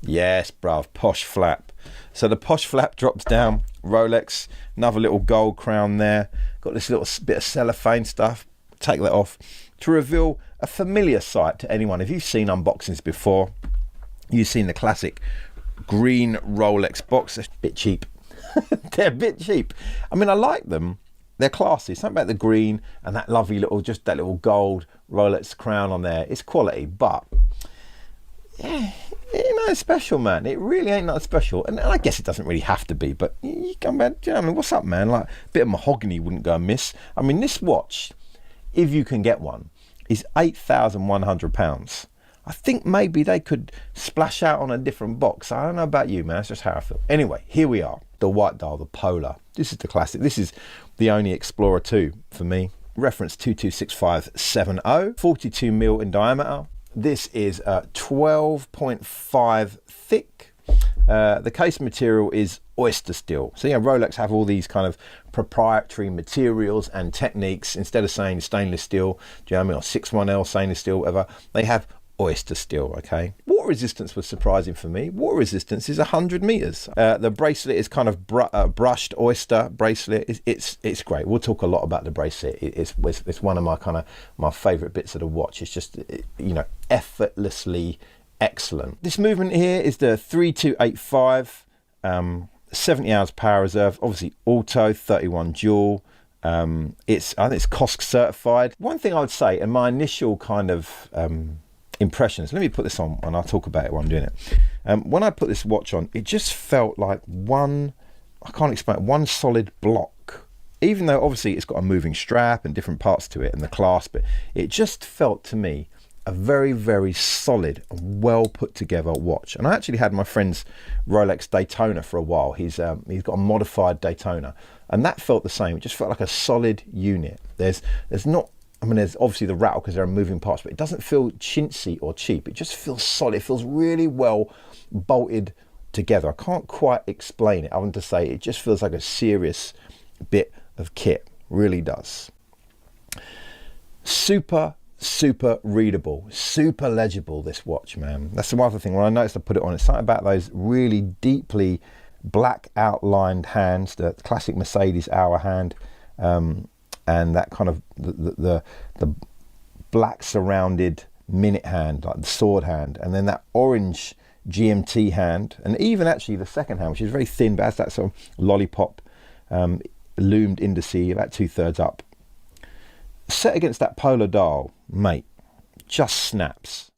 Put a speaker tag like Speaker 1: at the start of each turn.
Speaker 1: Yes, bruv, posh flap. So the posh flap drops down, Rolex, another little gold crown there. Got this little bit of cellophane stuff. Take that off to reveal a familiar sight to anyone. If you've seen unboxings before, you've seen the classic green Rolex box. They're a bit cheap. They're a bit cheap. I mean, I like them. They're classy. Something about the green and that lovely little, just that little gold Rolex crown on there. It's quality, but yeah, it ain't nothing special, man. It really ain't nothing special. And I guess it doesn't really have to be, but you come back, do you know what I mean? What's up, man? Like a bit of mahogany wouldn't go amiss. I mean, this watch, if you can get one, is £8,100. I think maybe they could splash out on a different box. I don't know about you, man. That's just how I feel. Anyway, here we are. The white dial, the Polar. This is the classic. This is the only Explorer 2 for me. Reference 226570, 42 mil in diameter. This is 12.5 thick. The case material is oyster steel. So yeah, Rolex have all these kind of proprietary materials and techniques. Instead of saying stainless steel, do you know what I mean, or 61L stainless steel, whatever, they have oyster steel. Okay, water resistance was surprising for me. Water resistance is 100 meters. The bracelet is kind of brushed oyster bracelet. It's great. We'll talk a lot about the bracelet. It's one of my favorite bits of the watch. It's just, you know, effortlessly excellent. This movement here is the 3285, 70 hours power reserve, obviously auto, 31 dual. I think it's COSC certified. One thing I would say, and my initial kind of impressions, let me put this on and I'll talk about it while I'm doing it. When I put this watch on, it just felt like one solid block. Even though obviously it's got a moving strap and different parts to it and the clasp, it just felt to me a very, very solid and well put together watch. And I actually had my friend's Rolex Daytona for a while. He's got a modified Daytona, and that felt the same. It just felt like a solid unit. There's obviously the rattle because there are moving parts, but it doesn't feel chintzy or cheap. It just feels solid. It feels really well bolted together. I can't quite explain it. I want to say it just feels like a serious bit of kit. Really does. Super readable, super legible, this watch, man. That's the one other thing. When I noticed I put it on, it's something about those really deeply black outlined hands, the classic Mercedes hour hand, and that kind of the black surrounded minute hand, like the sword hand, and then that orange GMT hand, and even actually the second hand, which is very thin but has that sort of lollipop loomed indice about 2/3 up. Set against that Polar dial, mate, just snaps.